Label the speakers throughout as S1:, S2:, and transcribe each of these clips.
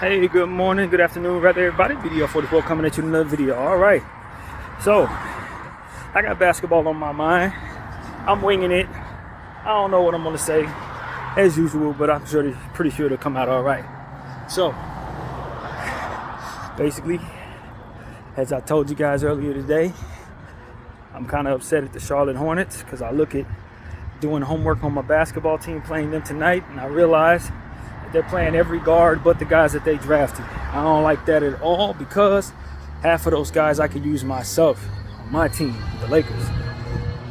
S1: Hey, good morning, good afternoon, rather everybody. Video 44 coming at you in another video. All right, so I got basketball on my mind. I'm winging it. I don't know what I'm gonna say as usual, but I'm pretty sure it'll come out all right. So basically, as I told you guys earlier today, I'm kind of upset at the Charlotte Hornets because I look at doing homework on my basketball team, playing them tonight, and I realize they're playing every guard but the guys that they drafted. I don't like that at all because half of those guys I could use myself on my team, the Lakers.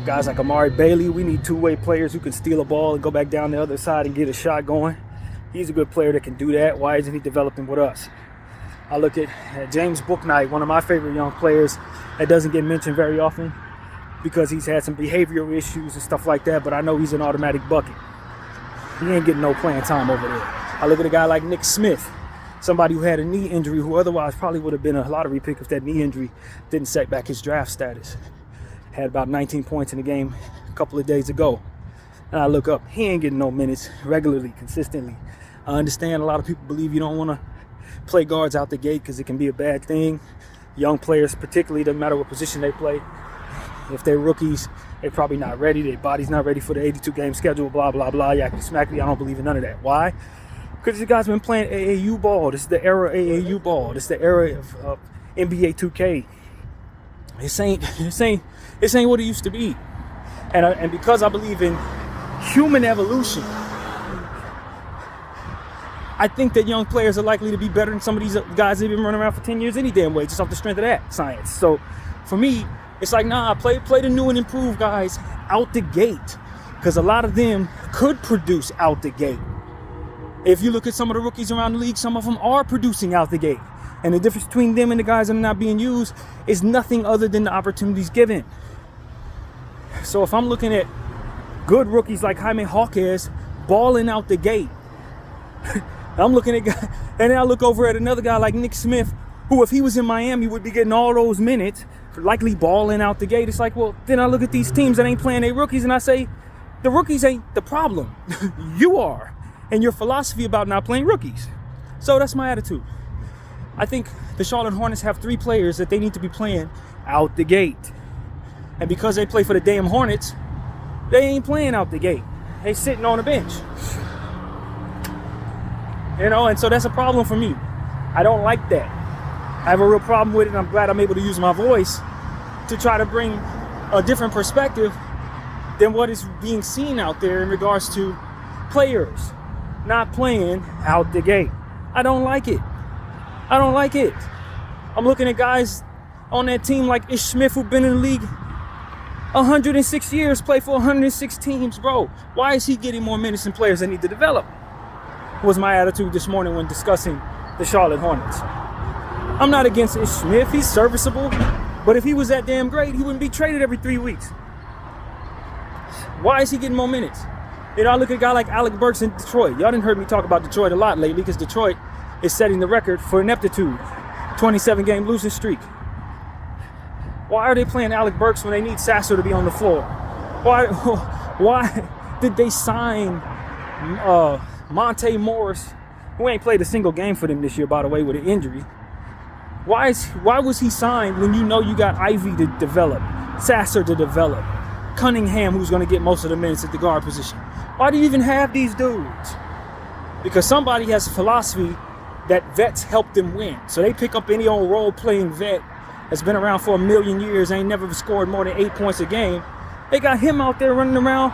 S1: Guys like Amari Bailey, we need two-way players who can steal a ball and go back down the other side and get a shot going. He's a good player that can do that. Why isn't he developing with us? I look at James Bouknight, one of my favorite young players that doesn't get mentioned very often because he's had some behavioral issues and stuff like that, but I know he's an automatic bucket. He ain't getting no playing time over there. I look at a guy like Nick Smith, somebody who had a knee injury who otherwise probably would have been a lottery pick if that knee injury didn't set back his draft status. Had about 19 points in the game a couple of days ago. And I look up, he ain't getting no minutes regularly, consistently. I understand a lot of people believe you don't want to play guards out the gate because it can be a bad thing. Young players particularly, doesn't matter what position they play. If they're rookies, they're probably not ready. Their body's not ready for the 82-game schedule, blah, blah, blah, yakety smackety. I don't believe in none of that. Why? Because you guys been playing AAU ball. This is the era of AAU ball. This is the era of NBA 2K. This ain't what it used to be. And because I believe in human evolution, I think that young players are likely to be better than some of these guys that have been running around for 10 years any damn way, just off the strength of that science. So for me, it's like, nah, play the new and improved guys out the gate. Because a lot of them could produce out the gate. If you look at some of the rookies around the league, some of them are producing out the gate. And the difference between them and the guys that are not being used is nothing other than the opportunities given. So if I'm looking at good rookies like Jaime Hawkes balling out the gate, I'm looking at guys, and then I look over at another guy like Nick Smith, who if he was in Miami would be getting all those minutes, likely balling out the gate. It's like, well, then I look at these teams that ain't playing their rookies and I say, the rookies ain't the problem. You are. And your philosophy about not playing rookies. So that's my attitude. I think the Charlotte Hornets have three players that they need to be playing out the gate. And because they play for the damn Hornets, they ain't playing out the gate. They sitting on the bench. And so that's a problem for me. I don't like that. I have a real problem with it, and I'm glad I'm able to use my voice to try to bring a different perspective than what is being seen out there in regards to players not playing out the gate. I don't like it. I don't like it. I'm looking at guys on that team like Ish Smith who've been in the league 106 years, play for 106 teams, bro. Why is he getting more minutes than players that need to develop? Was my attitude this morning when discussing the Charlotte Hornets. I'm not against Ish Smith. He's serviceable. But if he was that damn great, he wouldn't be traded every 3 weeks. Why is he getting more minutes? I look at a guy like Alec Burks in Detroit. Y'all done heard me talk about Detroit a lot lately because Detroit is setting the record for ineptitude. 27-game losing streak. Why are they playing Alec Burks when they need Sasser to be on the floor? Why did they sign Monte Morris, who ain't played a single game for them this year, by the way, with an injury? Why was he signed when you know you got Ivy to develop, Sasser to develop, Cunningham, who's going to get most of the minutes at the guard position? Why do you even have these dudes? Because somebody has a philosophy that vets help them win. So they pick up any old role-playing vet that's been around for a million years, ain't never scored more than 8 points a game. They got him out there running around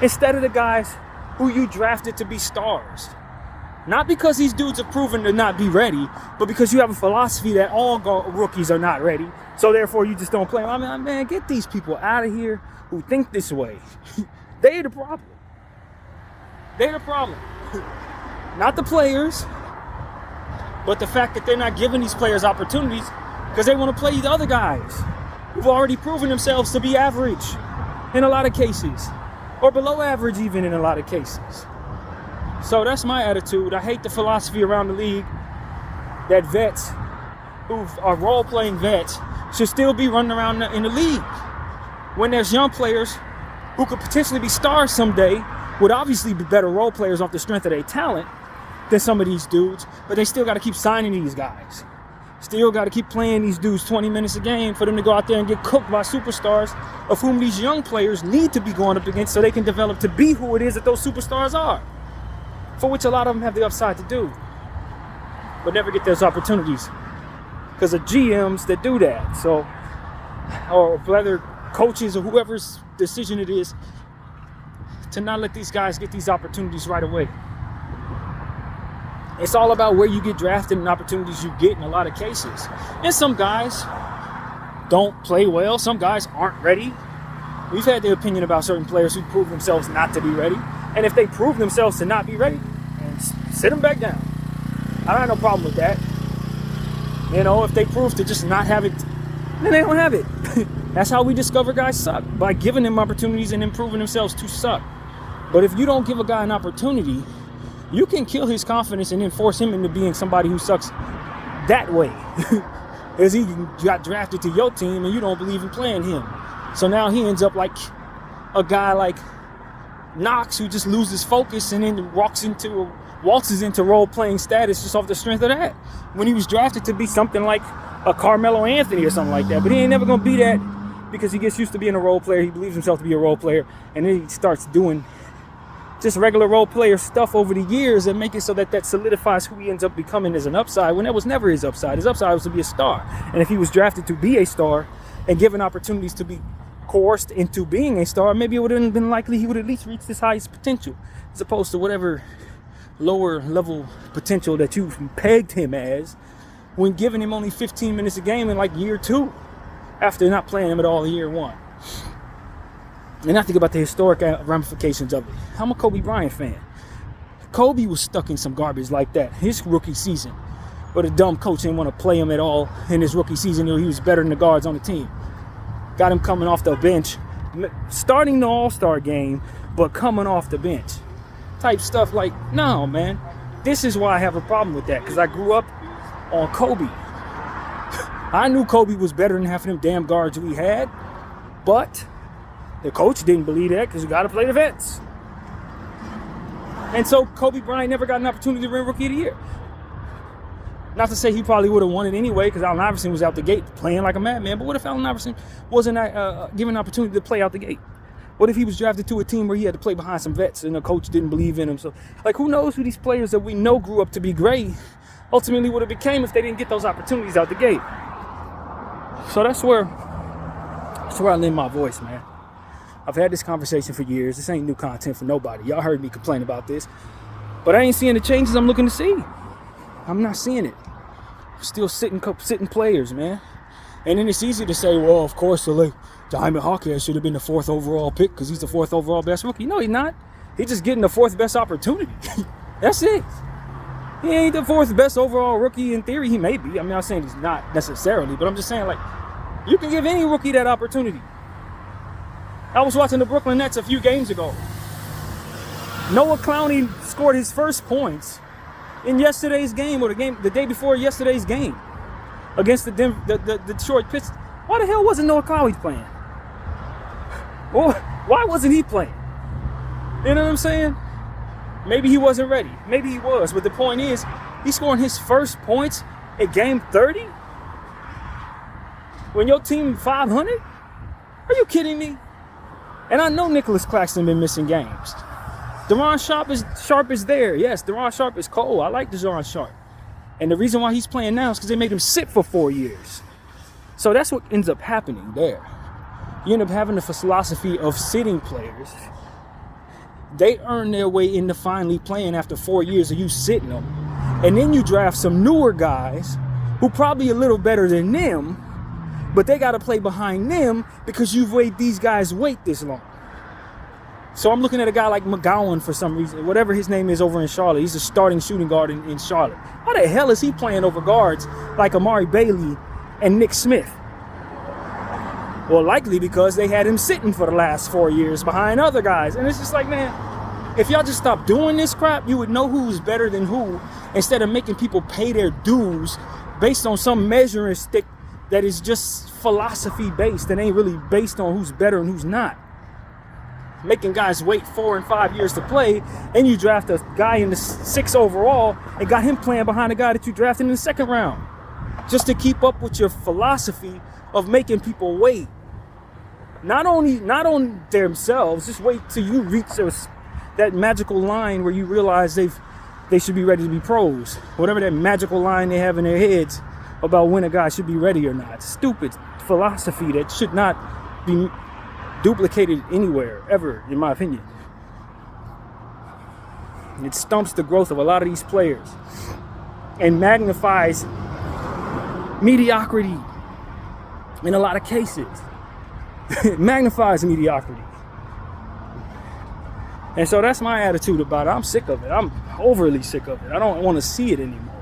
S1: instead of the guys who you drafted to be stars. Not because these dudes are proven to not be ready, but because you have a philosophy that all rookies are not ready. So therefore you just don't play them. I mean, man, get these people out of here who think this way. They're the problem. They're the problem. Not the players, but the fact that they're not giving these players opportunities because they want to play the other guys who've already proven themselves to be average in a lot of cases, or below average even in a lot of cases. So that's my attitude. I hate the philosophy around the league that vets who are role-playing vets should still be running around in the league when there's young players who could potentially be stars someday, would obviously be better role players off the strength of their talent, than some of these dudes, but they still got to keep signing these guys. Still got to keep playing these dudes 20 minutes a game for them to go out there and get cooked by superstars of whom these young players need to be going up against so they can develop to be who it is that those superstars are, for which a lot of them have the upside to do, but never get those opportunities because of GMs that do that. So, or whether coaches or whoever's decision it is to not let these guys get these opportunities right away. It's all about where you get drafted and opportunities you get in a lot of cases. And some guys don't play well. Some guys aren't ready. We've had the opinion about certain players who prove themselves not to be ready. And if they prove themselves to not be ready, then sit them back down. I don't have no problem with that. You know, if they prove to just not have it, then they don't have it. That's how we discover guys suck, by giving them opportunities and improving themselves to suck. But if you don't give a guy an opportunity, you can kill his confidence and then force him into being somebody who sucks that way. As he got drafted to your team and you don't believe in playing him. So now he ends up like a guy like Knox, who just loses focus and then waltzes into role-playing status just off the strength of that. When he was drafted to be something like a Carmelo Anthony or something like that. But he ain't never going to be that because he gets used to being a role player. He believes himself to be a role player. And then he starts doing just regular role player stuff over the years and make it so that solidifies who he ends up becoming as an upside, when that was never his upside. His upside was to be a star. And if he was drafted to be a star and given opportunities to be coerced into being a star, maybe it would have been likely he would at least reach his highest potential, as opposed to whatever lower level potential that you pegged him as when giving him only 15 minutes a game in like year 2 after not playing him at all in year 1. And I think about the historic ramifications of it. I'm a Kobe Bryant fan. Kobe was stuck in some garbage like that his rookie season, but a dumb coach didn't want to play him at all in his rookie season. He was better than the guards on the team. Got him coming off the bench, starting the All-Star game, but coming off the bench. Type stuff like, no, man. This is why I have a problem with that, because I grew up on Kobe. I knew Kobe was better than half of them damn guards we had, but the coach didn't believe that because you got to play the vets. And so Kobe Bryant never got an opportunity to win Rookie of the Year. Not to say he probably would have won it anyway, because Allen Iverson was out the gate playing like a madman. But what if Allen Iverson wasn't given an opportunity to play out the gate? What if he was drafted to a team where he had to play behind some vets and the coach didn't believe in him? So, like, who knows who these players that we know grew up to be great ultimately would have became if they didn't get those opportunities out the gate. So that's where I lend my voice, man. I've had this conversation for years. This ain't new content for nobody. Y'all heard me complain about this. But I ain't seeing the changes I'm looking to see. I'm not seeing it. I'm still sitting players, man. And then it's easy to say, well, of course, Jaime Hawkins should have been the 4th overall pick because he's the 4th overall best rookie. No, he's not. He's just getting the 4th best opportunity. That's it. He ain't the 4th best overall rookie in theory. He may be. I mean, I'm not saying he's not necessarily, but I'm just saying, like, you can give any rookie that opportunity. I was watching the Brooklyn Nets a few games ago. Noah Clowney scored his first points in yesterday's game, or the day before yesterday's game, against the Detroit Pistons. Why the hell wasn't Noah Clowney playing? Well, why wasn't he playing? You know what I'm saying? Maybe he wasn't ready. Maybe he was. But the point is, he's scoring his first points at game 30? When your team 500? Are you kidding me? And I know Nicholas Claxton been missing games. De'Ron Sharp is there. Yes, De'Ron Sharp is cold. I like De'Ron Sharp. And the reason why he's playing now is because they made him sit for 4 years. So that's what ends up happening there. You end up having the philosophy of sitting players. They earn their way into finally playing after 4 years of you sitting them. And then you draft some newer guys who probably a little better than them, but they got to play behind them because you've made these guys wait this long. So I'm looking at a guy like McGowan for some reason, whatever his name is over in Charlotte. He's a starting shooting guard in Charlotte. Why the hell is he playing over guards like Amari Bailey and Nick Smith? Well, likely because they had him sitting for the last 4 years behind other guys. And it's just like, man, if y'all just stop doing this crap, you would know who's better than who instead of making people pay their dues based on some measuring stick that is just philosophy based and ain't really based on who's better and who's not. making guys wait 4 and 5 years to play, and you draft a guy in the 6th overall and got him playing behind a guy that you drafted in the 2nd round, just to keep up with your philosophy of making people wait. Not on themselves, just wait till you reach that magical line where you realize they should be ready to be pros. Whatever that magical line they have in their heads about when a guy should be ready or not. Stupid philosophy that should not be duplicated anywhere, ever, in my opinion. It stumps the growth of a lot of these players and magnifies mediocrity in a lot of cases. It magnifies mediocrity. And so that's my attitude about it. I'm sick of it. I'm overly sick of it. I don't want to see it anymore.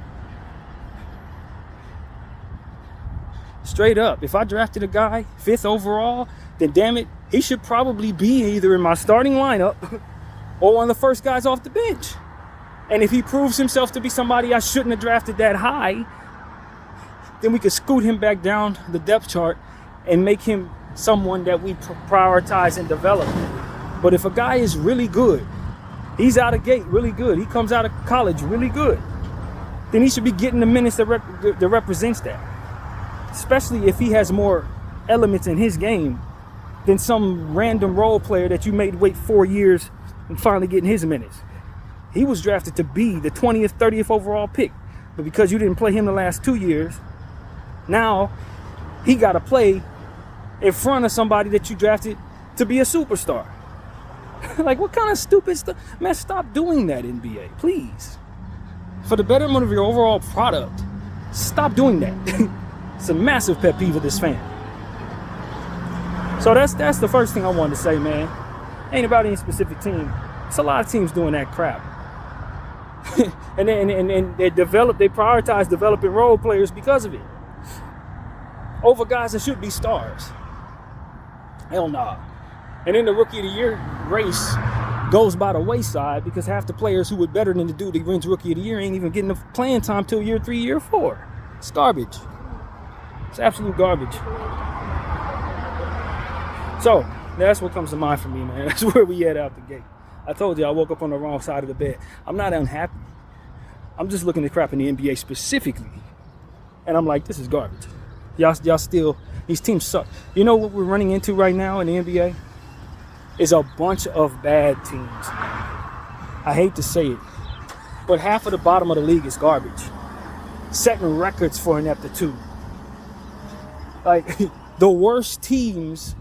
S1: Straight up, if I drafted a guy 5th overall, then damn it, he should probably be either in my starting lineup or one of the first guys off the bench. And if he proves himself to be somebody I shouldn't have drafted that high, then we could scoot him back down the depth chart and make him someone that we prioritize and develop. But if a guy is really good, he's out of gate really good, he comes out of college really good, then he should be getting the minutes that represents that. Especially if he has more elements in his game than some random role player that you made wait 4 years and finally getting his minutes. He was drafted to be the 20th, 30th overall pick. But because you didn't play him the last 2 years, now he got to play in front of somebody that you drafted to be a superstar. Like, what kind of stupid stuff? Man, stop doing that, NBA, please. For the betterment of your overall product, stop doing that. It's a massive pet peeve of this fan. So that's the first thing I wanted to say, man. Ain't about any specific team. It's a lot of teams doing that crap. and they prioritize developing role players because of it, over guys that should be stars. Hell nah. And then the Rookie of the Year race goes by the wayside because half the players who were better than the dude that wins Rookie of the Year ain't even getting the playing time till year 3, year 4. It's garbage. It's absolute garbage. So that's what comes to mind for me, man. That's where we at out the gate. I told you I woke up on the wrong side of the bed. I'm not unhappy. I'm just looking at crap in the NBA specifically, and I'm like, this is garbage. Y'all still, these teams suck. You know what we're running into right now in the NBA? Is a bunch of bad teams. I hate to say it, but half of the bottom of the league is garbage, setting records for ineptitude. Like, the worst teams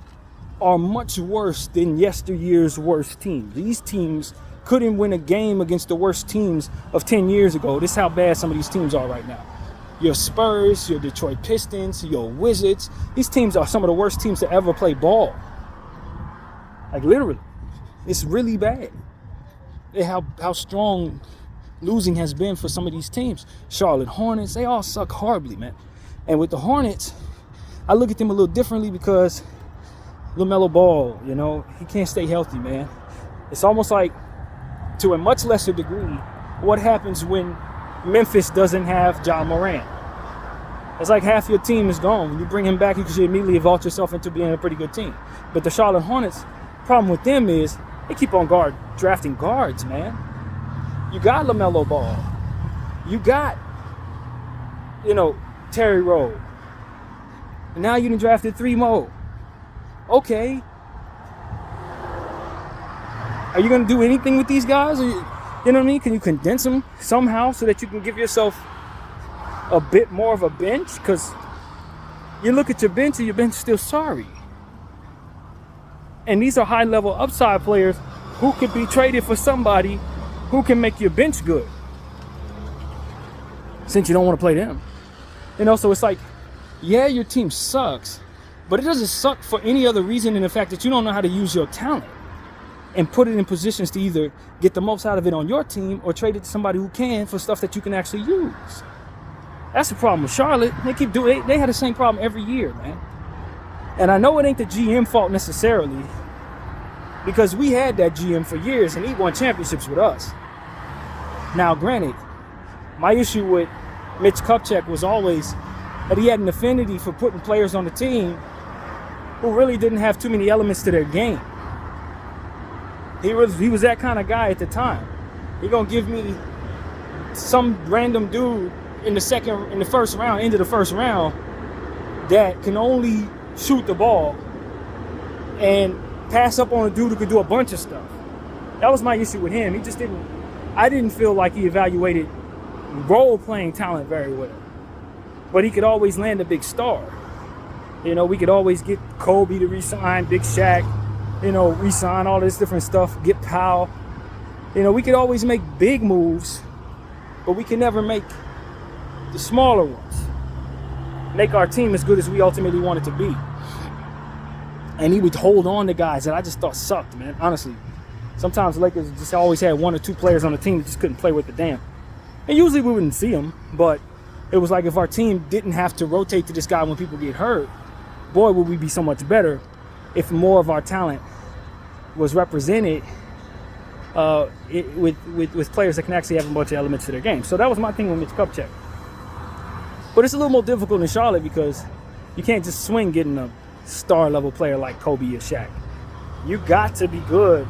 S1: are much worse than yesteryear's worst teams. These teams couldn't win a game against the worst teams of 10 years ago. This is how bad some of these teams are right now. Your Spurs, your Detroit Pistons, your Wizards. These teams are some of the worst teams to ever play ball. Like, literally. It's really bad. How strong losing has been for some of these teams. Charlotte Hornets, they all suck horribly, man. And with the Hornets, I look at them a little differently because LaMelo Ball, you know, he can't stay healthy, man. It's almost like, to a much lesser degree, what happens when Memphis doesn't have Ja Morant. It's like half your team is gone. When you bring him back, you can immediately vault yourself into being a pretty good team. But the Charlotte Hornets, problem with them is they keep on drafting guards, man. You got LaMelo Ball. You got, Terry Rowe. And now you done drafted 3 more. Okay. Are you going to do anything with these guys? You know what I mean? Can you condense them somehow so that you can give yourself a bit more of a bench? Because you look at your bench and your bench is still sorry. And these are high-level upside players who could be traded for somebody who can make your bench good, since you don't want to play them. So it's like, yeah, your team sucks, but it doesn't suck for any other reason than the fact that you don't know how to use your talent and put it in positions to either get the most out of it on your team or trade it to somebody who can for stuff that you can actually use. That's the problem with Charlotte. They had the same problem every year, man. And I know it ain't the GM fault necessarily, because we had that GM for years and he won championships with us. Now, granted, my issue with Mitch Kupchak was always that he had an affinity for putting players on the team who really didn't have too many elements to their game. He was that kind of guy at the time. He gonna give me some random dude in the first round, into the first round, that can only shoot the ball and pass up on a dude who could do a bunch of stuff. That was my issue with him. I didn't feel like he evaluated role-playing talent very well. But he could always land a big star. You know, we could always get Kobe to re-sign, Big Shaq, you know, re-sign all this different stuff, get Powell. You know, we could always make big moves, but we can never make the smaller ones. Make our team as good as we ultimately want it to be. And he would hold on to guys that I just thought sucked, man, honestly. Sometimes the Lakers just always had one or two players on the team that just couldn't play with the damn. And usually we wouldn't see them, but it was like if our team didn't have to rotate to this guy when people get hurt, boy, would we be so much better if more of our talent was represented with players that can actually have a bunch of elements to their game. So that was my thing with Mitch Kupchak. But it's a little more difficult in Charlotte because you can't just swing getting a star-level player like Kobe or Shaq. You got to be good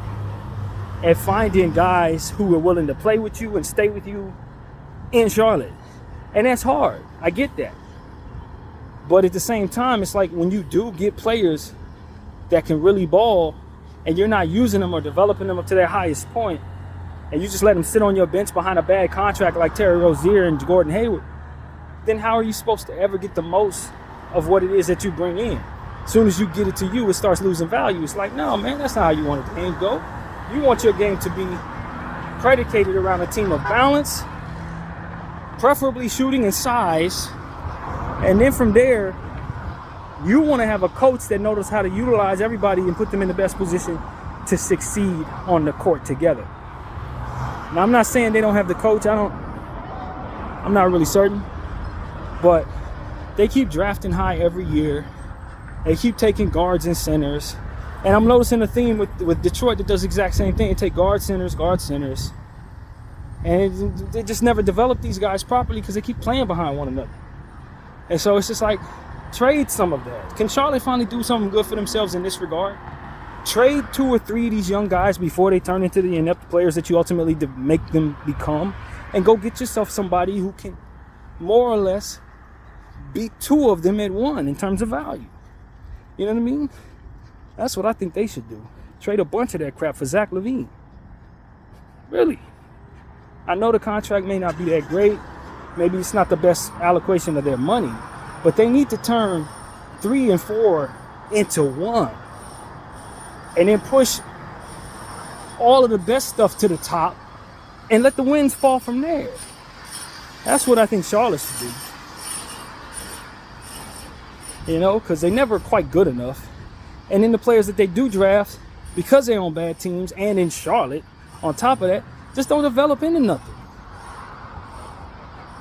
S1: at finding guys who are willing to play with you and stay with you in Charlotte. And that's hard. I get that. But at the same time, it's like when you do get players that can really ball and you're not using them or developing them up to their highest point, and you just let them sit on your bench behind a bad contract like Terry Rozier and Gordon Hayward, then how are you supposed to ever get the most of what it is that you bring in? As soon as you get it to you, it starts losing value. It's like, no, man, that's not how you want the game to go. You want your game to be predicated around a team of balance, preferably shooting and size. And then from there, you want to have a coach that knows how to utilize everybody and put them in the best position to succeed on the court together. Now, I'm not saying they don't have the coach. I'm not really certain. But they keep drafting high every year. They keep taking guards and centers. And I'm noticing a theme with Detroit that does the exact same thing. They take guard centers. And they just never develop these guys properly because they keep playing behind one another. And so it's just like, trade some of that. Can Charlotte finally do something good for themselves in this regard? Trade 2 or 3 of these young guys before they turn into the inept players that you ultimately make them become. And go get yourself somebody who can more or less beat 2 of them at 1 in terms of value. You know what I mean? That's what I think they should do. Trade a bunch of that crap for Zach LaVine. Really. I know the contract may not be that great. Maybe it's not the best allocation of their money. But they need to turn 3 and 4 into 1. And then push all of the best stuff to the top and let the wins fall from there. That's what I think Charlotte should do. You know, because they're never quite good enough. And then the players that they do draft, because they're on bad teams and in Charlotte, on top of that, just don't develop into nothing.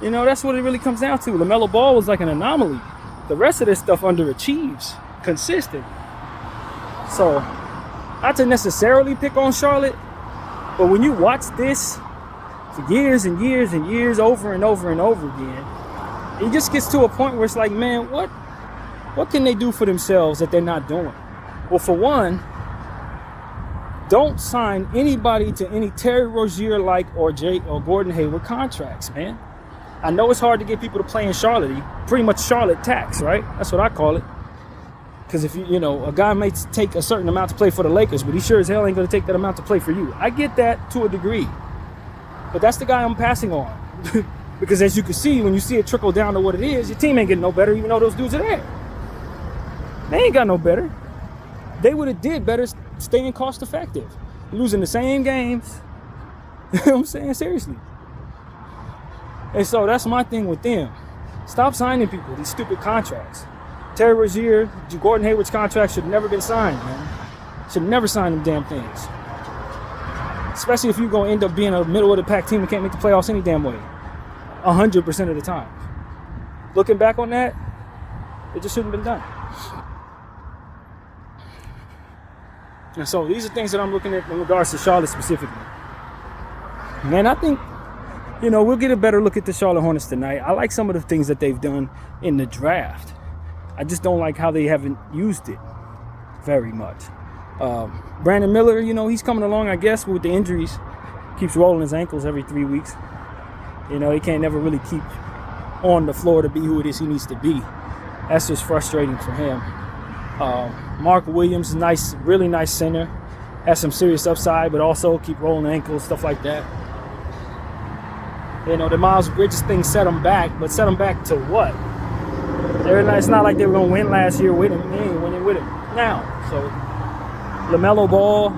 S1: You know, that's what it really comes down to. LaMelo Ball was like an anomaly. The rest of this stuff underachieves consistent. So, not to necessarily pick on Charlotte, but when you watch this for years and years and years over and over and over again, it just gets to a point where it's like, man, what can they do for themselves that they're not doing? Well, for one, don't sign anybody to any Terry Rozier-like or Gordon Hayward contracts, man. I know it's hard to get people to play in Charlotte. Pretty much Charlotte tax, right? That's what I call it. Because if you know, a guy may take a certain amount to play for the Lakers, but he sure as hell ain't going to take that amount to play for you. I get that to a degree. But that's the guy I'm passing on. Because as you can see, when you see it trickle down to what it is, your team ain't getting no better, even though those dudes are there. They ain't got no better. They would have did better staying cost effective. Losing the same games. You know what I'm saying? Seriously. And so that's my thing with them. Stop signing people, these stupid contracts. Terry Rozier, Gordon Hayward's contract should have never been signed, man. Should never sign them damn things. Especially if you're going to end up being a middle-of-the-pack team and can't make the playoffs any damn way. 100% of the time. Looking back on that, it just shouldn't have been done. And so these are things that I'm looking at in regards to Charlotte specifically. Man, I think, you know, we'll get a better look at the Charlotte Hornets tonight. I like some of the things that they've done in the draft. I just don't like how they haven't used it very much. Brandon Miller, you know, he's coming along, I guess, with the injuries. Keeps rolling his ankles every 3 weeks. You know, he can't never really keep on the floor to be who it is he needs to be. That's just frustrating for him. Mark Williams, nice, really nice center. Has some serious upside, but also keep rolling ankles, stuff like that. You know, the Miles Bridges thing set him back, but set him back to what? It's not like they were going to win last year with him. They ain't winning with him now. So, LaMelo Ball,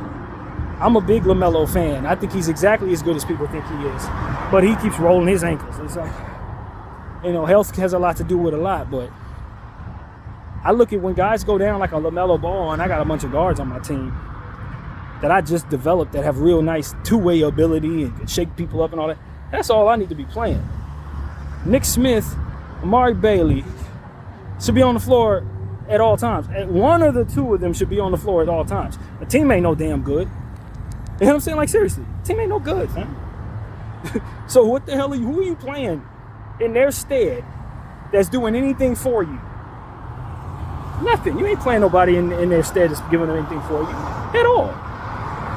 S1: I'm a big LaMelo fan. I think he's exactly as good as people think he is. But he keeps rolling his ankles. It's like, you know, health has a lot to do with a lot, but I look at when guys go down like a LaMelo Ball, and I got a bunch of guards on my team that I just developed that have real nice two-way ability and can shake people up and all that. That's all I need to be playing. Nick Smith, Amari Bailey should be on the floor at all times. And one of the two of them should be on the floor at all times. The team ain't no damn good. You know what I'm saying? Like, seriously, the team ain't no good, man. So what the hell are you, who are you playing in their stead that's doing anything for you? Nothing. You ain't playing nobody in their stead that's giving them anything for you at all.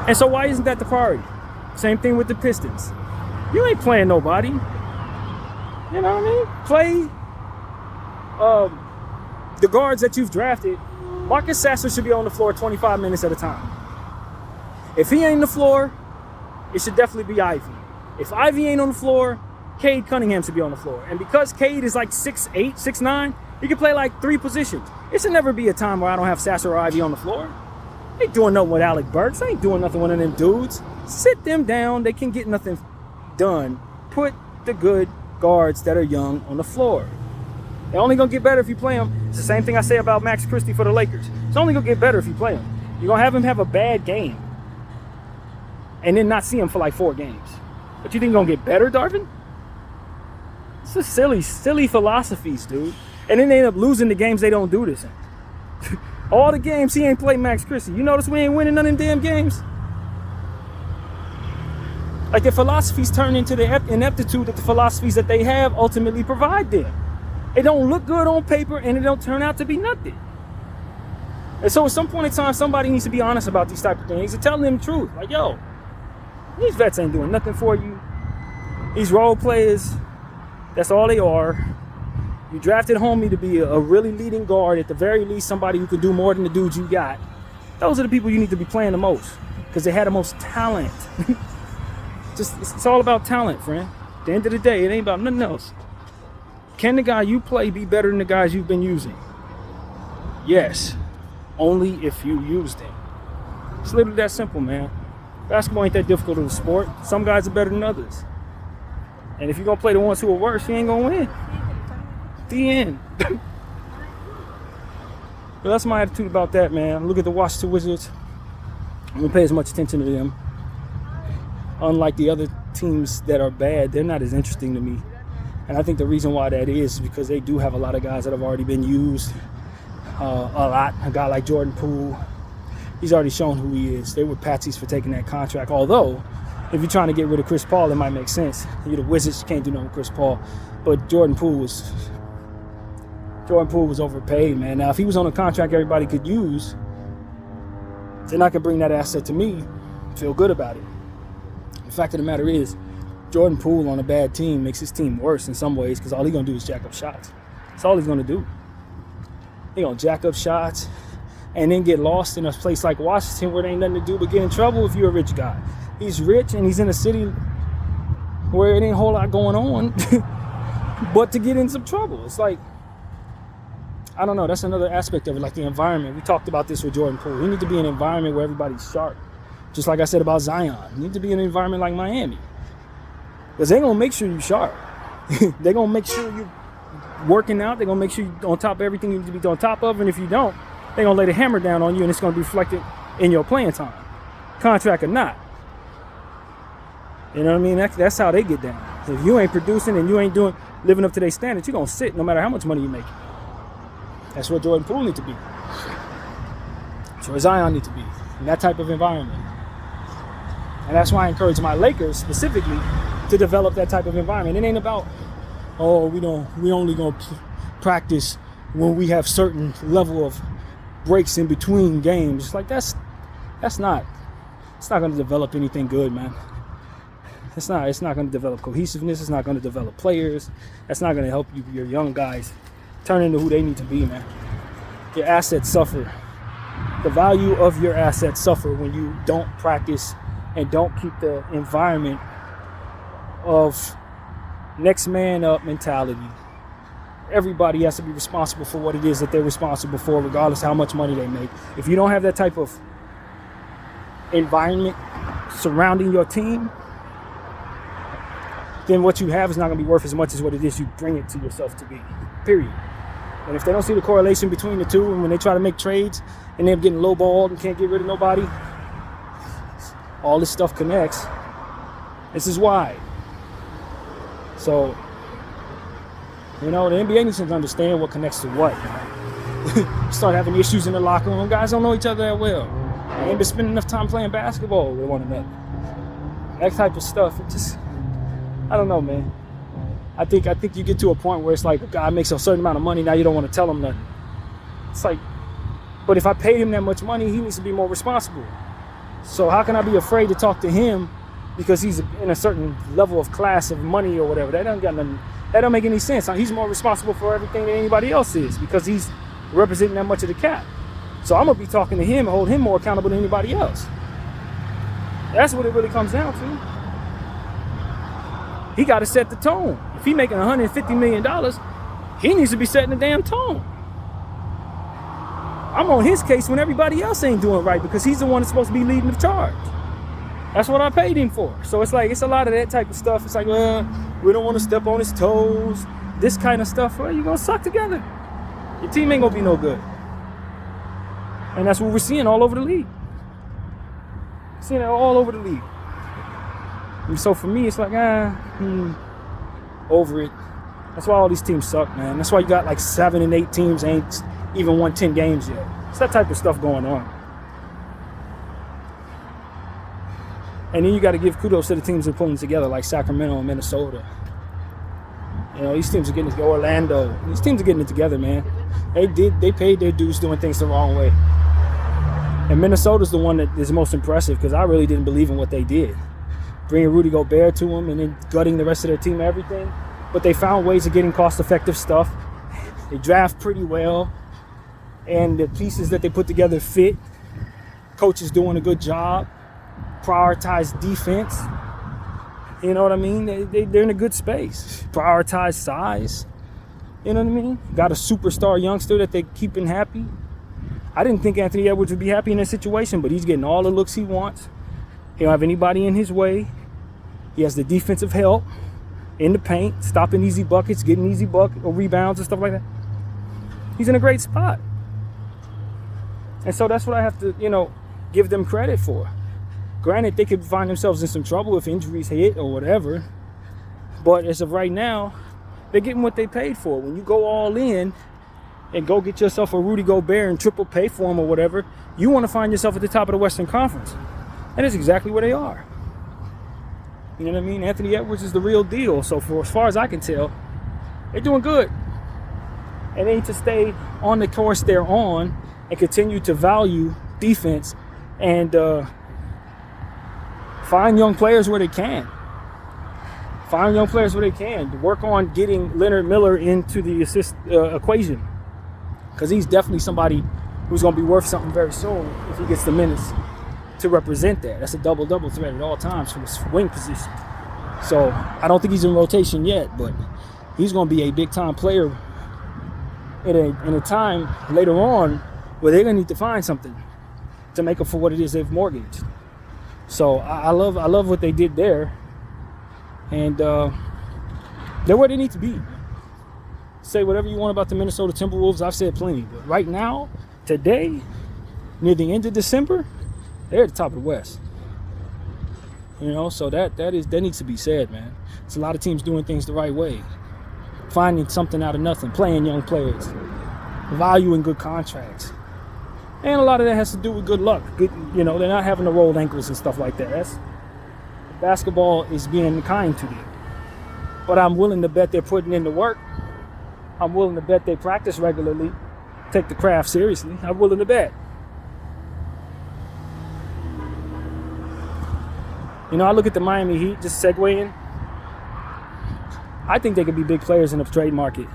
S1: And so why isn't that the priority? Same thing with the Pistons. You ain't playing nobody. You know what I mean? Play the guards that you've drafted. Marcus Sasser should be on the floor 25 minutes at a time. If he ain't on the floor, it should definitely be Ivy. If Ivy ain't on the floor, Cade Cunningham should be on the floor. And because Cade is like 6'8", 6'9", he can play like 3 positions. It should never be a time where I don't have Sasser or Ivy on the floor. They ain't doing nothing with Alec Burks. They ain't doing nothing with one of them dudes. Sit them down. They can get nothing done. Put the good guards that are young on the floor. They're only going to get better if you play them. It's the same thing I say about Max Christie for the Lakers. It's only going to get better if you play him. You're going to have him have a bad game and then not see him for like 4 games. But you think you're going to get better, Darvin? It's just silly philosophies, dude. And then they end up losing the games they don't do this in. All the games he ain't played Max Christie. You notice we ain't winning none of them damn games? Like, their philosophies turn into the ineptitude that the philosophies that they have ultimately provide them. It don't look good on paper, and it don't turn out to be nothing. And so at some point in time, somebody needs to be honest about these type of things and tell them the truth. Like, yo, these vets ain't doing nothing for you. These role players, that's all they are. You drafted homie to be a really leading guard, at the very least somebody who can do more than the dudes you got. Those are the people you need to be playing the most because they had the most talent. It's all about talent, friend. At the end of the day, it ain't about nothing else. Can the guy you play be better than the guys you've been using? Yes, only if you use them. It's literally that simple, man. Basketball ain't that difficult of a sport. Some guys are better than others. And if you're going to play the ones who are worse, you ain't going to win. The end. But that's my attitude about that, man. Look at the Washington Wizards. I don't pay as much attention to them. Unlike the other teams that are bad, they're not as interesting to me. And I think the reason why that is because they do have a lot of guys that have already been used a lot. A guy like Jordan Poole, he's already shown who he is. They were patsies for taking that contract. Although, if you're trying to get rid of Chris Paul, it might make sense. You're the Wizards, you can't do nothing with Chris Paul. But Jordan Poole was overpaid, man. Now, if he was on a contract everybody could use, then I can bring that asset to me, feel good about it. The fact of the matter is, Jordan Poole on a bad team makes his team worse in some ways because all he's going to do is jack up shots. That's all he's going to do. He's going to jack up shots and then get lost in a place like Washington where there ain't nothing to do but get in trouble if you're a rich guy. He's rich and he's in a city where it ain't a whole lot going on but to get in some trouble. It's like, I don't know. That's another aspect of it, like the environment. We talked about this with Jordan Poole. We need to be in an environment where everybody's sharp. Just like I said about Zion. You need to be in an environment like Miami. Because they're going to make sure you're sharp. They're going to make sure you're working out. They're going to make sure you're on top of everything you need to be on top of. And if you don't, they're going to lay the hammer down on you and it's going to be reflected in your playing time. Contract or not. You know what I mean? That's how they get down. If you ain't producing and you ain't living up to their standards, you're going to sit no matter how much money you make. That's what Jordan Poole needs to be. That's where Zion needs to be. In that type of environment. And that's why I encourage my Lakers specifically to develop that type of environment. It ain't about, we only gonna practice when we have certain level of breaks in between games. Like that's It's not going to develop anything good, man. It's not going to develop cohesiveness. It's not going to develop players. That's not going to help your young guys turn into who they need to be, man. Your assets suffer. The value of your assets suffer when you don't practice and don't keep the environment of next man up mentality. Everybody has to be responsible for what it is that they're responsible for, regardless of how much money they make. If you don't have that type of environment surrounding your team, then what you have is not going to be worth as much as what it is you bring it to yourself to be, period. And if they don't see the correlation between the two, and when they try to make trades and they're getting lowballed and can't get rid of nobody, all this stuff connects. This is why. So, the NBA needs to understand what connects to what. Start having issues in the locker room. Guys don't know each other that well. They ain't been spending enough time playing basketball with one another. That type of stuff. It just, I don't know, man. I think you get to a point where it's like a guy makes a certain amount of money, now you don't want to tell him nothing. It's like, but if I paid him that much money, he needs to be more responsible. So how can I be afraid to talk to him because he's in a certain level of class of money or whatever? That don't make any sense. He's more responsible for everything than anybody else is because he's representing that much of the cap. So I'm gonna be talking to him and hold him more accountable than anybody else. That's what it really comes down to. He got to set the tone. If he's making $150 million, he needs to be setting the damn tone. I'm on his case when everybody else ain't doing right because he's the one that's supposed to be leading the charge. That's what I paid him for. So it's like, it's a lot of that type of stuff. It's like, well, we don't want to step on his toes. This kind of stuff. Well, you're going to suck together. Your team ain't going to be no good. And that's what we're seeing all over the league. Seeing it all over the league. And so for me, it's like, over it. That's why all these teams suck, man. That's why you got like 7 and 8 teams ain't even won 10 games yet. It's that type of stuff going on. And then you got to give kudos to the teams that are pulling together, like Sacramento and Minnesota. These teams are getting it. Orlando. These teams are getting it together, man. They paid their dues doing things the wrong way. And Minnesota's the one that is most impressive because I really didn't believe in what they did. Bringing Rudy Gobert to them and then gutting the rest of their team, everything. But they found ways of getting cost-effective stuff. They draft pretty well. And the pieces that they put together fit. Coach is doing a good job. Prioritize defense. You know what I mean? They're in a good space. Prioritize size. You know what I mean? Got a superstar youngster that they keeping happy. I didn't think Anthony Edwards would be happy in that situation, but he's getting all the looks he wants. He don't have anybody in his way. He has the defensive help in the paint, stopping easy buckets, getting easy or rebounds and stuff like that. He's in a great spot. And so that's what I have to, give them credit for. Granted, they could find themselves in some trouble if injuries hit or whatever. But as of right now, they're getting what they paid for. When you go all in and go get yourself a Rudy Gobert and triple pay for him or whatever, you want to find yourself at the top of the Western Conference. And that's exactly where they are. You know what I mean? Anthony Edwards is the real deal. So for as far as I can tell, they're doing good. And they need to stay on the course they're on and continue to value defense and find young players where they can. Find young players where they can. Work on getting Leonard Miller into the assist equation. Because he's definitely somebody who's going to be worth something very soon if he gets the minutes to represent that. That's a double-double threat at all times from his wing position. So I don't think he's in rotation yet, but he's going to be a big-time player in a time later on where they're going to need to find something to make up for what it is they've mortgaged. So I love what they did there. And they're where they need to be. Say whatever you want about the Minnesota Timberwolves. I've said plenty. But right now, today, near the end of December, they're at the top of the West. So that needs to be said, man. It's a lot of teams doing things the right way. Finding something out of nothing. Playing young players. Valuing good contracts. And a lot of that has to do with good luck. They're not having to roll ankles and stuff like that. Basketball is being kind to them. But I'm willing to bet they're putting in the work. I'm willing to bet they practice regularly. Take the craft seriously. I'm willing to bet. You know, I look at the Miami Heat, just segueing. I think they could be big players in the trade market.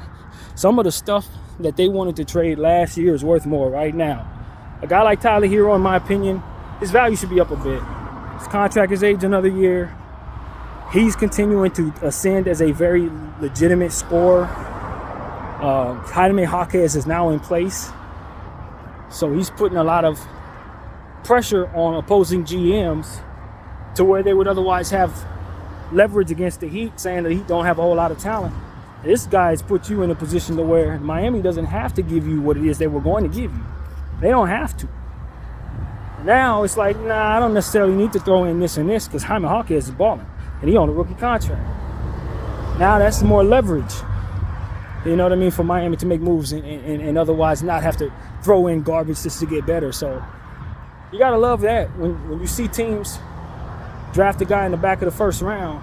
S1: Some of the stuff that they wanted to trade last year is worth more right now. A guy like Tyler Hero, in my opinion, his value should be up a bit. His contract is aged another year. He's continuing to ascend as a very legitimate scorer. Jaime Jaquez is now in place. So he's putting a lot of pressure on opposing GMs to where they would otherwise have leverage against the Heat, saying the Heat don't have a whole lot of talent. This guy's put you in a position to where Miami doesn't have to give you what it is they were going to give you. They don't have to. Now it's like, nah, I don't necessarily need to throw in this and this because Jaime Jaquez is balling and he on a rookie contract. Now that's more leverage. You know what I mean, for Miami to make moves and otherwise not have to throw in garbage just to get better. So you gotta love that when you see teams draft a guy in the back of the first round,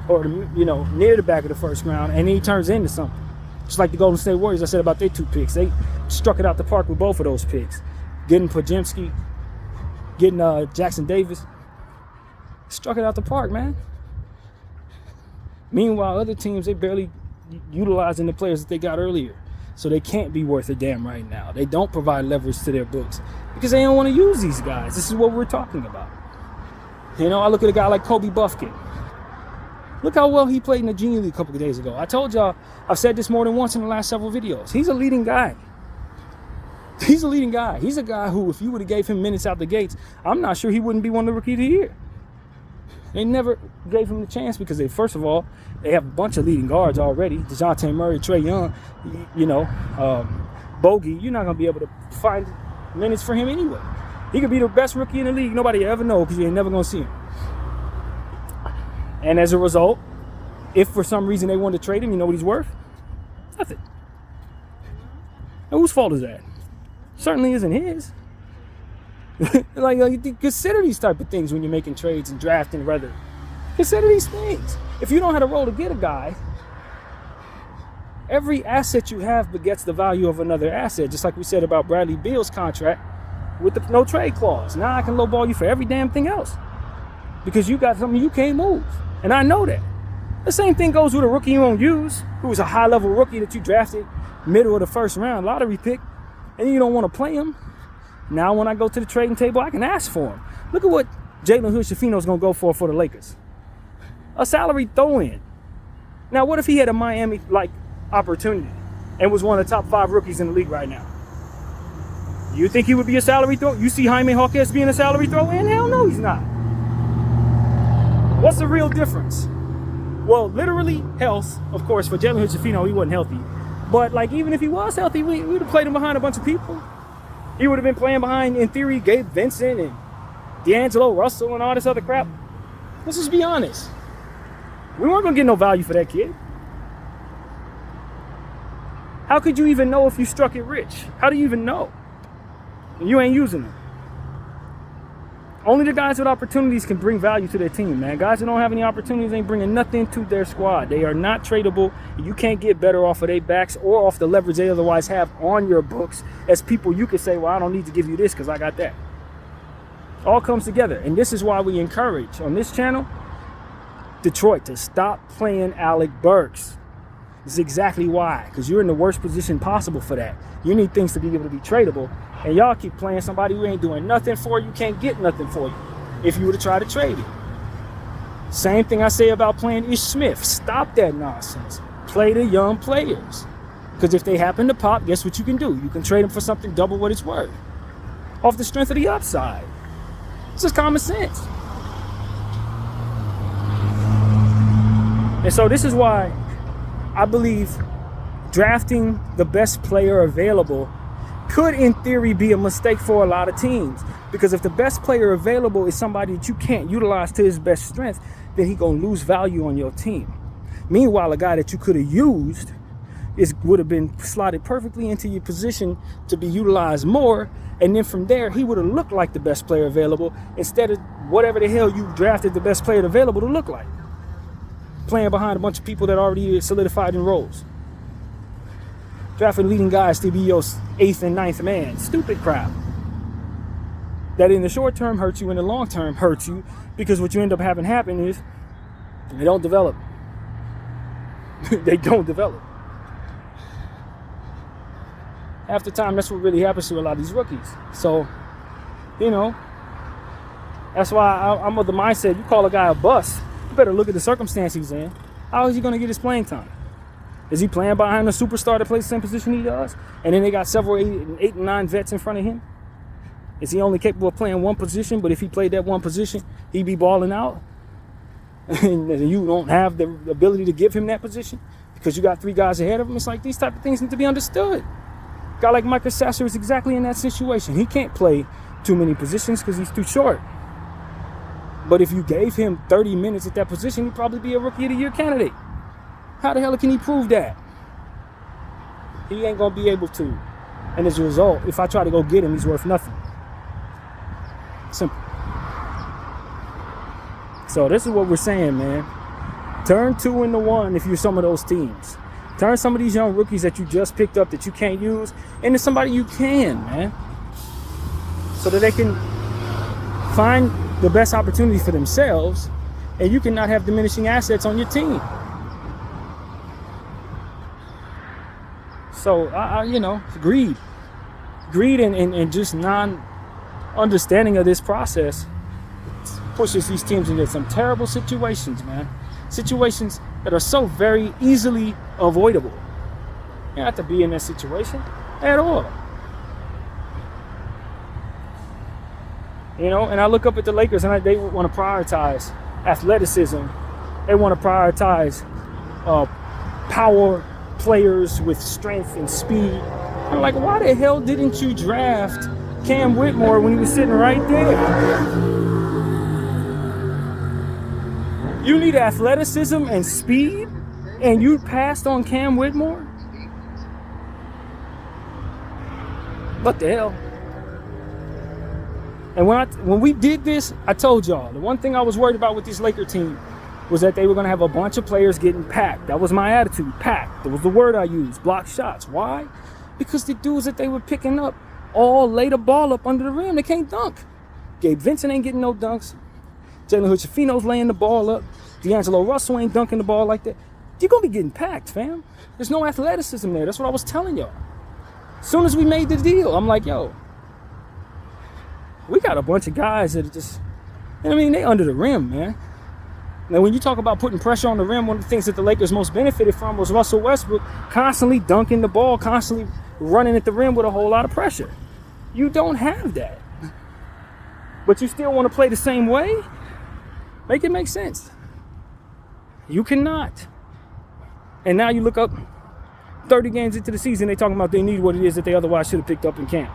S1: or near the back of the first round, and he turns into something. Just like the Golden State Warriors, I said about their 2 picks. They struck it out the park with both of those picks. Getting Podziemski, getting Jackson Davis. Struck it out the park, man. Meanwhile, other teams, they barely utilizing the players that they got earlier. So they can't be worth a damn right now. They don't provide leverage to their books because they don't want to use these guys. This is what we're talking about. You know, I look at a guy like Kobe Buffkin. Look how well he played in the Junior League a couple of days ago. I told y'all, I've said this more than once in the last several videos. He's a leading guy. He's a leading guy. He's a guy who, if you would have gave him minutes out the gates, I'm not sure he wouldn't be one of the Rookie of the Year. They never gave him the chance because first of all, they have a bunch of leading guards already. DeJounte Murray, Trae Young, Bogey. You're not going to be able to find minutes for him anyway. He could be the best rookie in the league. Nobody ever know because you ain't never going to see him. And as a result, if for some reason they wanted to trade him, you know what he's worth? Nothing. And whose fault is that? Certainly isn't his. Like, consider these type of things when you're making trades and drafting, rather. Consider these things. If you don't have a role to get a guy, every asset you have begets the value of another asset, just like we said about Bradley Beal's contract with the no trade clause. Now I can lowball you for every damn thing else because you got something you can't move. And I know that. The same thing goes with a rookie you won't use, who's a high-level rookie that you drafted middle of the first round, lottery pick, and you don't want to play him. Now when I go to the trading table, I can ask for him. Look at what Jalen Hood-Schifino is going to go for the Lakers. A salary throw-in. Now what if he had a Miami-like opportunity and was one of the top 5 rookies in the league right now? You think he would be a salary throw? You see Jaime Jaquez being a salary throw-in? Hell no, he's not. What's the real difference? Well, literally health, of course. For Jalen Hood-Schifino, he wasn't healthy. But like, even if he was healthy, we would have played him behind a bunch of people. He would have been playing behind, in theory, Gabe Vincent and D'Angelo Russell and all this other crap. Let's just be honest. We weren't going to get no value for that kid. How could you even know if you struck it rich? How do you even know? You ain't using them. Only the guys with opportunities can bring value to their team, man. Guys that don't have any opportunities ain't bringing nothing to their squad. They are not tradable. You can't get better off of their backs or off the leverage they otherwise have on your books. As people, you could say, well, I don't need to give you this because I got that. All comes together. And this is why we encourage on this channel Detroit to stop playing Alec Burks. This is exactly why. Because you're in the worst position possible for that. You need things to be able to be tradable. And y'all keep playing somebody who ain't doing nothing for you, can't get nothing for you if you were to try to trade it. Same thing I say about playing Ish Smith. Stop that nonsense. Play the young players. Because if they happen to pop, guess what you can do? You can trade them for something double what it's worth. Off the strength of the upside. It's just common sense. And so this is why I believe drafting the best player available could, in theory, be a mistake for a lot of teams. Because if the best player available is somebody that you can't utilize to his best strength, then he's going to lose value on your team. Meanwhile, a guy that you could have used would have been slotted perfectly into your position to be utilized more. And then from there, he would have looked like the best player available instead of whatever the hell you drafted the best player available to look like. Playing behind a bunch of people that already solidified in roles. Drafting leading guys to be your 8th and 9th man. Stupid crap. That in the short term hurts you, in the long term hurts you, Because what you end up having happen is they don't develop. They don't develop. Half the time, that's what really happens to a lot of these rookies. So, you know, that's why I'm of the mindset, you call a guy a bust, you better look at the circumstance he's in. How is he going to get his playing time? Is he playing behind a superstar that plays the same position he does? And then they got several 8 and 9 vets in front of him? Is he only capable of playing one position, but if he played that one position, he'd be balling out? And you don't have the ability to give him that position because you got 3 guys ahead of him? It's like these type of things need to be understood. A guy like Michael Sasser is exactly in that situation. He can't play too many positions because he's too short. But if you gave him 30 minutes at that position, he'd probably be a Rookie of the Year candidate. How the hell can he prove that? He ain't going to be able to. And as a result, if I try to go get him, he's worth nothing. Simple. So this is what we're saying, man. Turn 2 into 1 if you're some of those teams. Turn some of these young rookies that you just picked up that you can't use into somebody you can, man. So that they can find the best opportunity for themselves and you cannot have diminishing assets on your team. So, you know, greed and just non-understanding of this process pushes these teams into some terrible situations, man. Situations that are so very easily avoidable. You don't have to be in that situation at all. You know, and I look up at the Lakers and they want to prioritize athleticism. They want to prioritize power players with strength and speed. I'm like, why the hell didn't you draft Cam Whitmore when he was sitting right there? You need athleticism and speed, and you passed on Cam Whitmore? What the hell? And when we did this, I told y'all, the one thing I was worried about with this Laker team was that they were going to have a bunch of players getting packed. That was my attitude, packed. That was the word I used, block shots. Why? Because the dudes that they were picking up all lay the ball up under the rim. They can't dunk. Gabe Vincent ain't getting no dunks. Jalen Hood-Schifino's laying the ball up. D'Angelo Russell ain't dunking the ball like that. You're going to be getting packed, fam. There's no athleticism there. That's what I was telling y'all. As soon as we made the deal, I'm like, yo, we got a bunch of guys that are just, you know what I mean? They under the rim, man. Now, when you talk about putting pressure on the rim, one of the things that the Lakers most benefited from was Russell Westbrook constantly dunking the ball, constantly running at the rim with a whole lot of pressure. You don't have that. But you still want to play the same way? Make it make sense. You cannot. And now you look up 30 games into the season, they talking about they need what it is that they otherwise should have picked up in camp.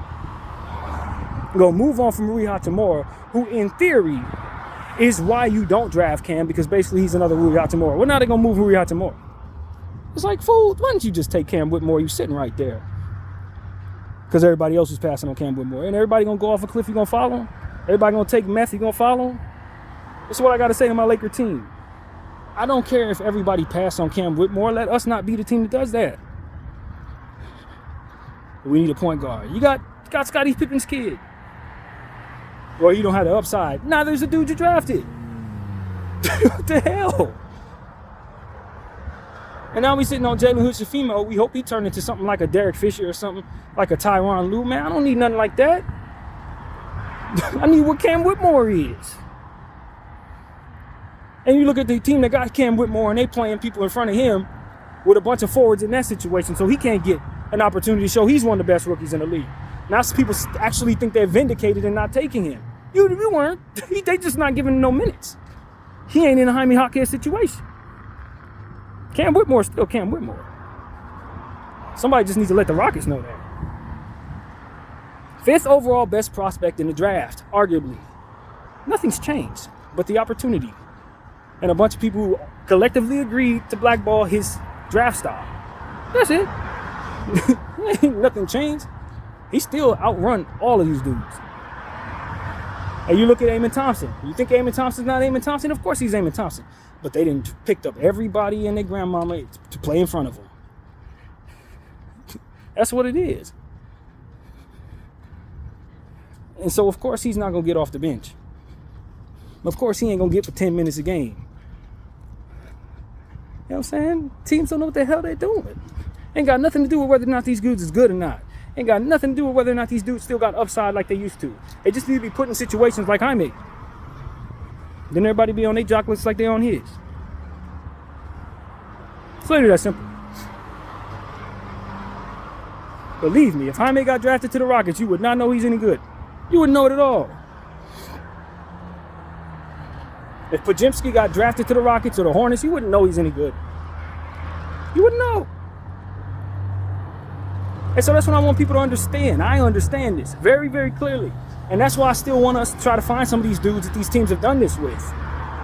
S1: Go move on from Rui Hachimura, who in theory is why you don't draft Cam, because basically he's another Rui Hachimura. Well, now they're going to move Rui Hachimura. It's like, fool, why don't you just take Cam Whitmore? You sitting right there. Because everybody else is passing on Cam Whitmore. And everybody going to go off a cliff, you going to follow him? Everybody going to take meth, you going to follow him? That's what I got to say to my Laker team. I don't care if everybody passed on Cam Whitmore. Let us not be the team that does that. We need a point guard. You got Scottie Pippen's kid. Well, you don't have the upside. Nah, there's a dude you drafted. What the hell? And now we sitting on Jalen Hood-Schifino. We hope he turned into something like a Derek Fisher or something like a Tyronn Lue. Man, I don't need nothing like that. I need what Cam Whitmore is. And you look at the team that got Cam Whitmore and they playing people in front of him with a bunch of forwards in that situation, so he can't get an opportunity to show he's one of the best rookies in the league. Now people actually think they're vindicated in not taking him. You weren't. They just not giving him no minutes. He ain't in a Jaime Jaquez situation. Cam Whitmore is still Cam Whitmore. Somebody just needs to let the Rockets know that. 5th overall best prospect in the draft, arguably. Nothing's changed but the opportunity. And a bunch of people who collectively agreed to blackball his draft style. That's it. Ain't nothing changed. He still outrun all of these dudes. And you look at Amen Thompson. You think Amen Thompson's not Amen Thompson? Of course he's Amen Thompson. But they didn't pick up everybody and their grandmama to play in front of him. That's what it is. And so, of course, he's not going to get off the bench. Of course, he ain't going to get for 10 minutes a game. You know what I'm saying? Teams don't know what the hell they're doing. Ain't got nothing to do with whether or not these dudes is good or not. Ain't got nothing to do with whether or not these dudes still got upside like they used to. They just need to be put in situations like I made. Then everybody be on their jock list like they on his. It's literally that simple. Believe me, if Jaime got drafted to the Rockets, you would not know he's any good. You wouldn't know it at all. If Podziemski got drafted to the Rockets or the Hornets, you wouldn't know he's any good. You wouldn't know. And so that's what I want people to understand. I understand this very, very clearly. And that's why I still want us to try to find some of these dudes that these teams have done this with.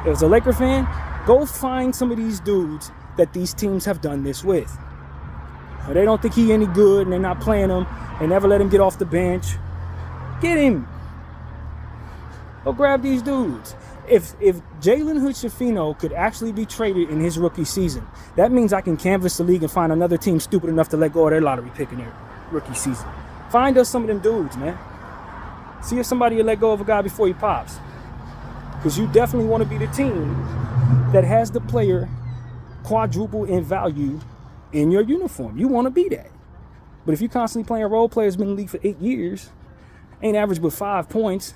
S1: As a Laker fan, go find some of these dudes that these teams have done this with. Or they don't think he any good and they're not playing him and never let him get off the bench. Get him. Go grab these dudes. If Jalen Hood-Schifino could actually be traded in his rookie season, that means I can canvass the league and find another team stupid enough to let go of their lottery pick in their rookie season. Find us some of them dudes, man. See if somebody will let go of a guy before he pops. Because you definitely want to be the team that has the player quadruple in value in your uniform. You want to be that. But if you're constantly playing role players, been in the league for 8 years, ain't average but 5 points,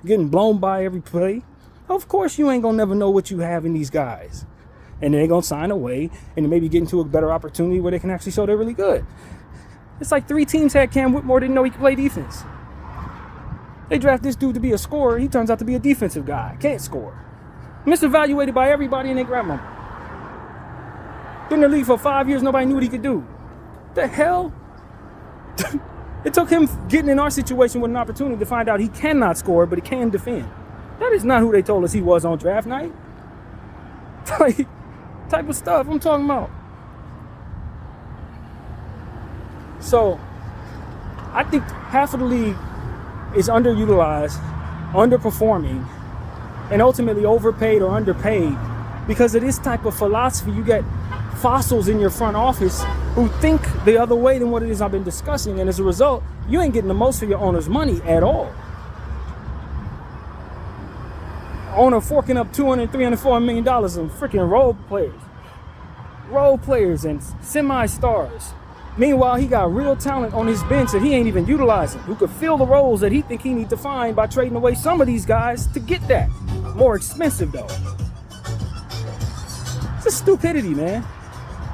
S1: getting blown by every play, of course you ain't gonna never know what you have in these guys. And they're gonna sign away and maybe get into a better opportunity where they can actually show they're really good. It's like 3 teams had Cam Whitmore, didn't know he could play defense. They draft this dude to be a scorer. He turns out to be a defensive guy. Can't score. Misevaluated by everybody and their grandmama. Been in the league for 5 years, nobody knew what he could do. The hell? It took him getting in our situation with an opportunity to find out he cannot score, but he can defend. That is not who they told us he was on draft night. Like, type of stuff I'm talking about. So, I think half of the league is underutilized, underperforming, and ultimately overpaid or underpaid because of this type of philosophy. You get fossils in your front office who think the other way than what it is I've been discussing, and as a result, you ain't getting the most for your owner's money at all. Owner forking up $200, $300, $400 million in freaking role players and semi-stars. Meanwhile, he got real talent on his bench that he ain't even utilizing, who could fill the roles that he think he need to find by trading away some of these guys to get that. More expensive though. It's a stupidity, man.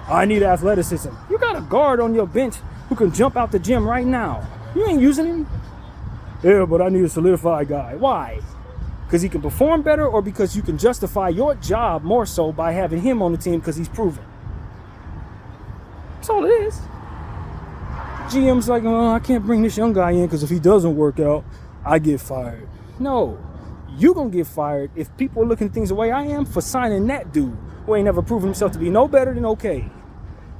S1: I need athleticism. You got a guard on your bench who can jump out the gym right now. You ain't using him? Yeah, but I need a solidified guy. Why? Because he can perform better, or because you can justify your job more so by having him on the team because he's proven? That's all it is. GM's like, oh, I can't bring this young guy in because if he doesn't work out, I get fired. No, you gonna get fired if people are looking at things the way I am for signing that dude who ain't never proven himself to be no better than okay.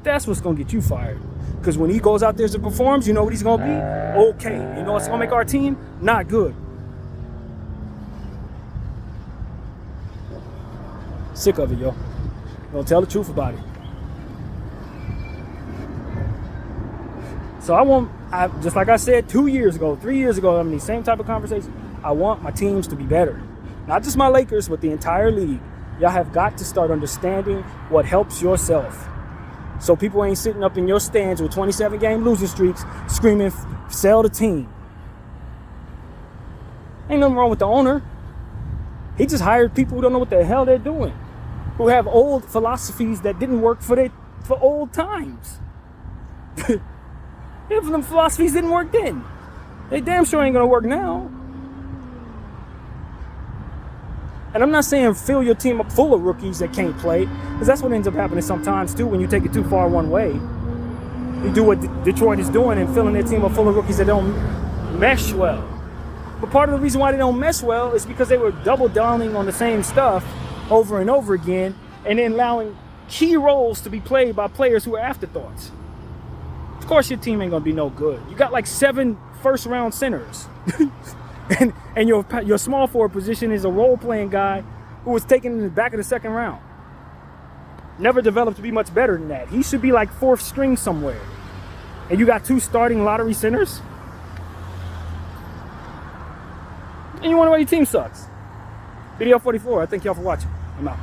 S1: That's what's gonna get you fired. Because when he goes out there and performs, you know what he's gonna be? Okay. You know what's gonna make our team? Not good. Sick of it, yo. Don't tell the truth about it. So just like I said 2 years ago, 3 years ago, the same type of conversation. I want my teams to be better. Not just my Lakers, but the entire league. Y'all have got to start understanding what helps yourself. So people ain't sitting up in your stands with 27-game losing streaks screaming, sell the team. Ain't nothing wrong with the owner. He just hired people who don't know what the hell they're doing, who have old philosophies that didn't work for old times. If them philosophies didn't work then, they damn sure ain't gonna work now. And I'm not saying fill your team up full of rookies that can't play, because that's what ends up happening sometimes too when you take it too far one way. You do what Detroit is doing and filling their team up full of rookies that don't mesh well. But part of the reason why they don't mesh well is because they were double downing on the same stuff over and over again, and then allowing key roles to be played by players who are afterthoughts. Of course your team ain't gonna be no good. You got like 7 first-round centers. and your small forward position is a role-playing guy who was taken in the back of the second round. Never developed to be much better than that. He should be like 4th string somewhere. And you got 2 starting lottery centers? And you wonder why your team sucks. Video 44. I thank y'all for watching. I'm out.